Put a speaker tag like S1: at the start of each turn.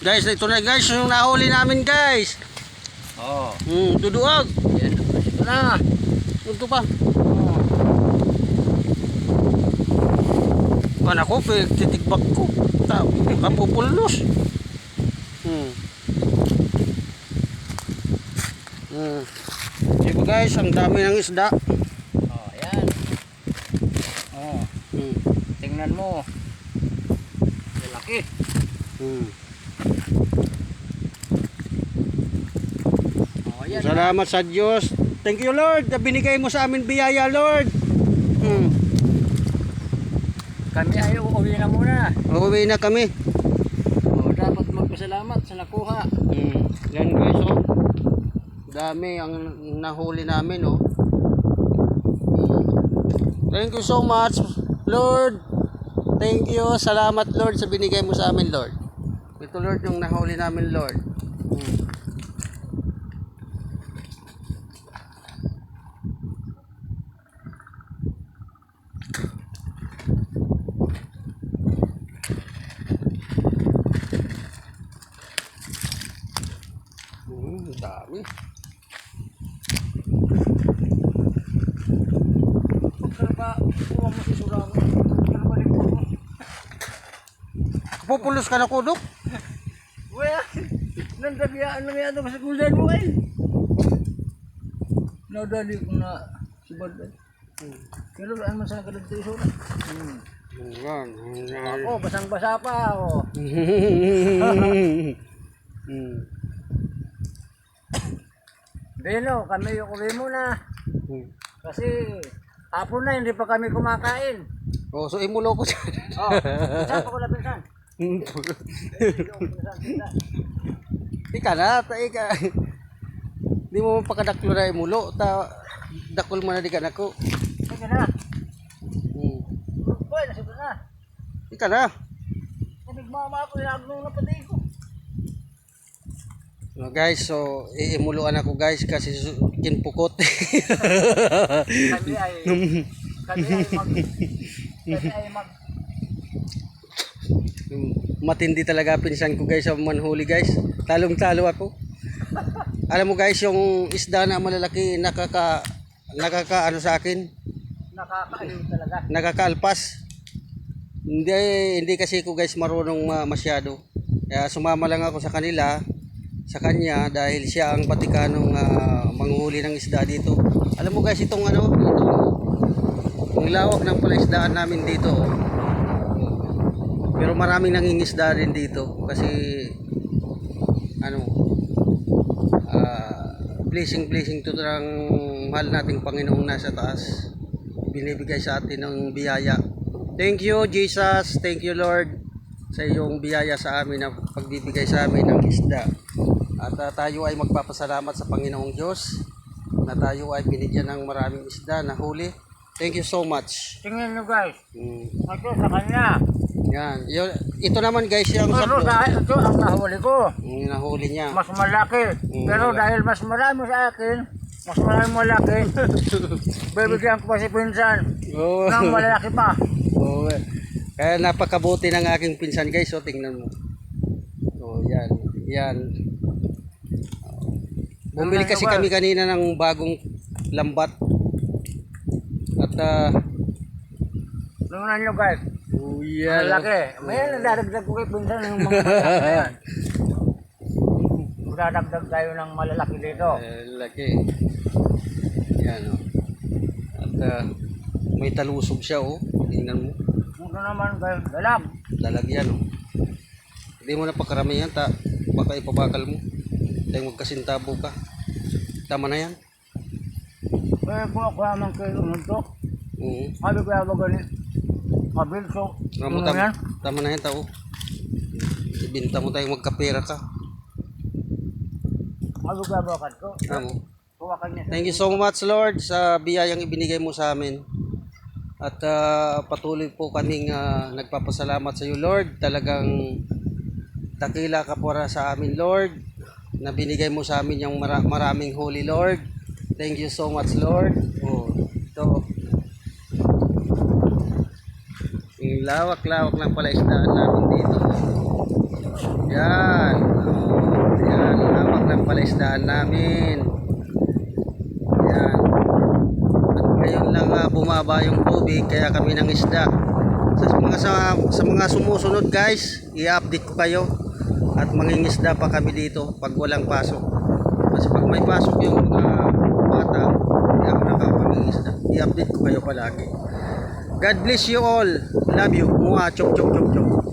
S1: Guys, ito na guys yung nahuli namin guys.
S2: Oh.
S1: Duduog.
S2: Yan. Ito na.
S1: Ito pa. Pan ako, titigbak ko. Kapupulnos. Diba guys, ang dami ng isda.
S2: Oh, ayan. Oh. Tingnan mo. Laki. Oh, ayan.
S1: Salamat sa Diyos. Thank you Lord, na binigay mo sa amin biyaya Lord.
S2: Kami ay uuwi na muna.
S1: Uuwi na kami.
S2: Oh, dapat magpasalamat sa nakuha.
S1: Yan guys, oh. Dami ang nahuli namin, oh. Thank you so much, Lord. Thank you. Salamat, Lord, sa binigay mo sa amin, Lord. Ito, Lord, yung nahuli namin, Lord. Dami. Pupulos ka na kudok?
S2: Wala. Nandabiyaan lang yan sa kulan mo eh. Nadali ko na si Baday. Pero ano sa kadagtiso na? Ako, basang-basa pa ako. Beno, kami uwi muna. Kasi hapon na, hindi pa kami kumakain.
S1: Oh, so imulo ko siya.
S2: Oh, pinsan pa ko na pinsan.
S1: Ika na, ika. Di mo pakadaklo na imulo. Dakol mo na di ka nako.
S2: Ika na. Boy, nasa na.
S1: Ika na.
S2: Nagmama ako, hinagno na patay ko.
S1: No, guys, so iimuluan ako guys kasi kinpukot.
S2: Kami ay mag
S1: matindi talaga pinsan ko guys sa manhuli guys. Talong-talo ako. Alam mo guys, yung isda na malalaki nakaka ano sa akin?
S2: Nakakaaliw talaga.
S1: Nakakaalpas. Hindi kasi ko guys marunong masyado. Kaya sumama lang ako sa kanya dahil siya ang patikanong manghuli ng isda dito. Alam mo guys, itong ang lawak ng palaisdaan namin dito. Pero maraming nangingisda rin dito kasi blessing to ng mahal nating Panginoong nasa taas. Binibigay sa atin ng biyaya. Thank you Jesus, thank you Lord sa iyong biyaya sa amin na pagbibigay sa amin ng isda. At tayo ay magpapasalamat sa Panginoong Diyos na tayo ay binigyan ng maraming isda na huli. Thank you so much.
S2: Tingnan nyo guys. Ito sa kanya.
S1: Yan. Ito naman guys yung
S2: pero dahil ito ang nahuli ko.
S1: Yung nahuli niya.
S2: Mas malaki. Pero dahil mas marami sa akin, mas marami malaki. Bibigyan ko pa si pinsan. Nang malaki pa.
S1: Kaya napakabuti ng aking pinsan guys. So tingnan mo. So yan. Yan. Bumili kasi kami kanina ng bagong lambat. At
S2: tingnan nyo guys.
S1: Yan.
S2: Malaki. May nadadagdag ko kay pinsan ng mga malaki yan. Magdadagdag tayo ng malalaki dito.
S1: Laki. Yan o. At may talusog siya o. Tingnan mo.
S2: Ito naman guys,
S1: dalag yan o. Hindi mo na pakaramihan baka ipabakal mo. Dahil magkasintabo ka. Tama na yan.
S2: Kaya po ako naman kayo nito. Sabi ko yung ganit. Kabil so.
S1: Tama na yan tao. Ibinta mo tayong magkapera ka.
S2: Sabi ko yung bakat ko.
S1: Thank you so much Lord sa biyayang ibinigay mo sa amin. At patuloy po kaming nagpapasalamat sa iyo Lord. Talagang dakila ka para sa amin Lord. Na binigay mo sa amin yung maraming huli Lord. Thank you so much Lord. Ito. Yung lawak-lawak ng palaisdaan namin dito. Yan. Yan, hawak ng palaisdaan namin. Yan. At ngayon lang bumaba yung tubig kaya kami ng isda. Sa mga sumusunod guys, i-update ko kayo. At mangingisda pa kami dito pag walang pasok. Kasi pag may pasok yung mga bata, hindi ako nakapangingisda. I-update ko kayo palagi. God bless you all. Love you. Mua, chok chok chok chok.